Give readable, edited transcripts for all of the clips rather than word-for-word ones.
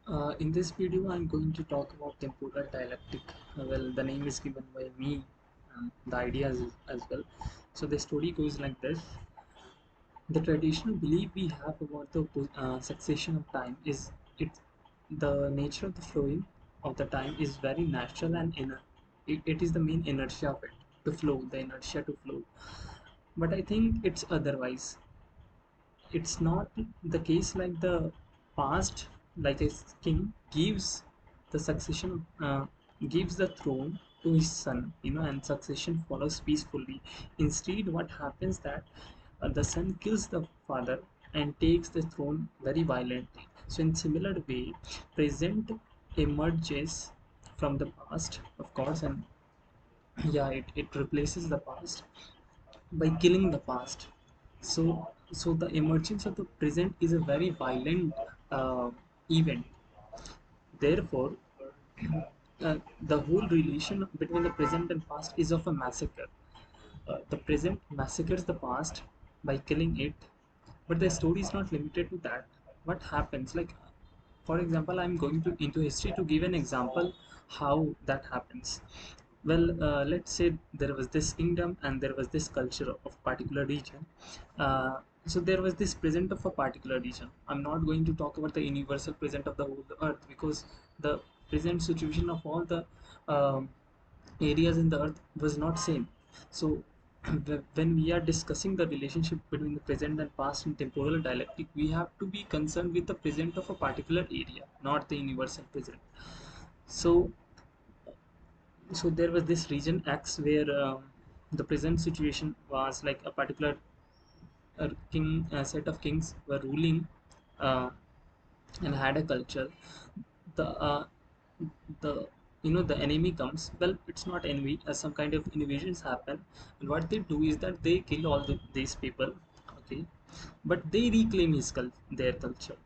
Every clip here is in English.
In this video, I'm going to talk about temporal dialectic. Well, the name is given by me, and the ideas as well. So the story goes like this: the traditional belief we have about the succession of time is it. The nature of the flowing of the time is very natural and inner. It is the main inertia of it to flow, the inertia to flow. But I think it's otherwise. It's not the case like the past, like a king gives the succession, gives the throne to his son, and succession follows peacefully. Instead, what happens that the son kills the father and takes the throne very violently. So in similar way, present emerges from the past, of course, and yeah, it replaces the past by killing the past. So the emergence of the present is a very violent event. Therefore, the whole relation between the present and past is of a massacre. The present massacres the past by killing it, but the story is not limited to that. What happens, like, for example, I'm going to into history to give an example how that happens. Well, let's say there was this kingdom and there was this culture of particular region. So there was this present of a particular region. I'm not going to talk about the universal present of the whole earth, because the present situation of all the um, areas in the earth was not same. So when we are discussing the relationship between the present and past in temporal dialectic, we have to be concerned with the present of a particular area, not the universal present. So so there was this region X where the present situation was like a particular king, a set of kings were ruling, uh, and had a culture. The uh, the you know the enemy comes. Well, it's not enemy, as some kind of invasions happen, and what they do is that they kill all these people. Okay, but they reclaim their culture.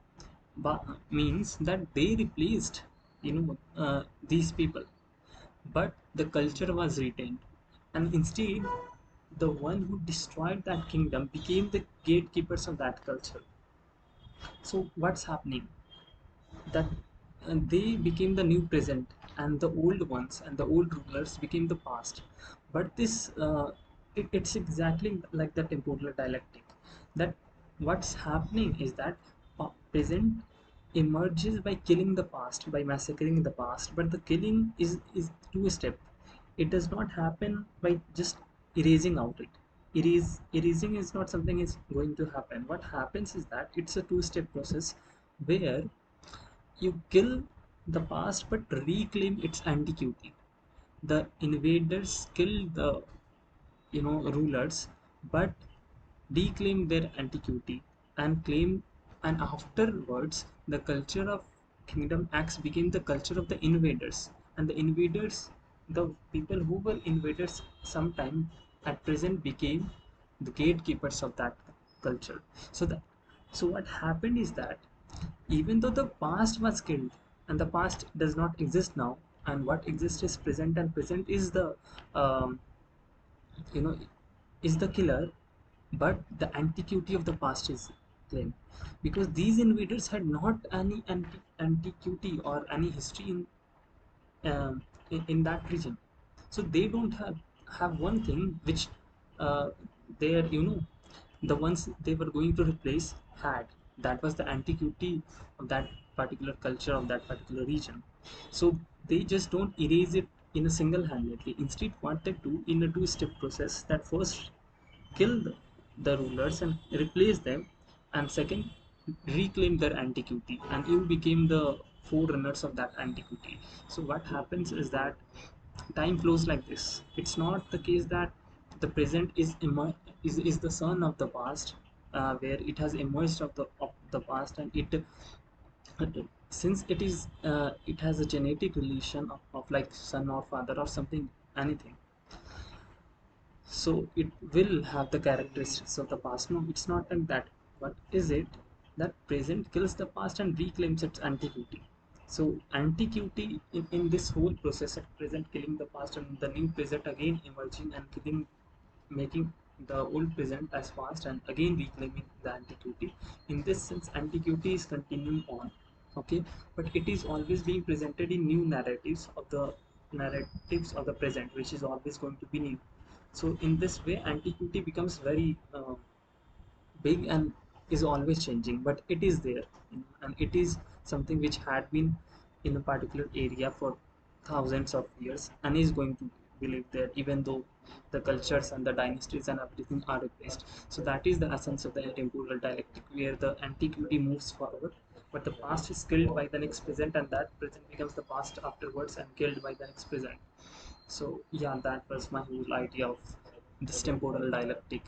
But means that they replaced, these people, but the culture was retained, and instead the one who destroyed that kingdom became the gatekeepers of that culture. So what's happening, that they became the new present, and the old ones and the old rulers became the past. But it's exactly like the temporal dialectic, that what's happening is that present emerges by killing the past, by massacring the past, but the killing is two-step. It does not happen by just erasing out it. Erasing is not something is going to happen. What happens is that it's a two-step process where you kill the past but reclaim its antiquity. The invaders kill the rulers, but reclaim their antiquity and claim, and afterwards the culture of kingdom X became the culture of the invaders. And the invaders, the people who were invaders sometime, at present became the gatekeepers of that culture. So what happened is that even though the past was killed and the past does not exist now, and what exists is present, and present is the um, you know is the killer, but the antiquity of the past is claimed, because these invaders had not any antiquity or any history in that region. So they don't have one thing which their the ones they were going to replace had. That was the antiquity of that particular culture of that particular region. So they just don't erase it in a single handedly. Instead, what they do in a two-step process, that first kill the rulers and replace them, and second reclaim their antiquity, and you became the forerunners of that antiquity. So what happens is that time flows like this. It's not the case that the present is the son of the past, where it has emerged of the past, and since it has a genetic relation of like son or father or something, anything. So it will have the characteristics of the past. No, it's not like that. What is it? That present kills the past and reclaims its antiquity. So antiquity in this whole process of present killing the past and the new present again emerging and killing, making the old present as past and again reclaiming the antiquity. In this sense, antiquity is continuing on. okay, but it is always being presented in new narratives of the present, which is always going to be new. So in this way, antiquity becomes very big and is always changing, but it is there, and it is something which had been in a particular area for thousands of years and is going to be live there, even though the cultures and the dynasties and everything are replaced. So that is the essence of the temporal dialectic, where the antiquity moves forward, but the past is killed by the next present, and that present becomes the past afterwards and killed by the next present. So yeah, that was my whole idea of this temporal dialectic.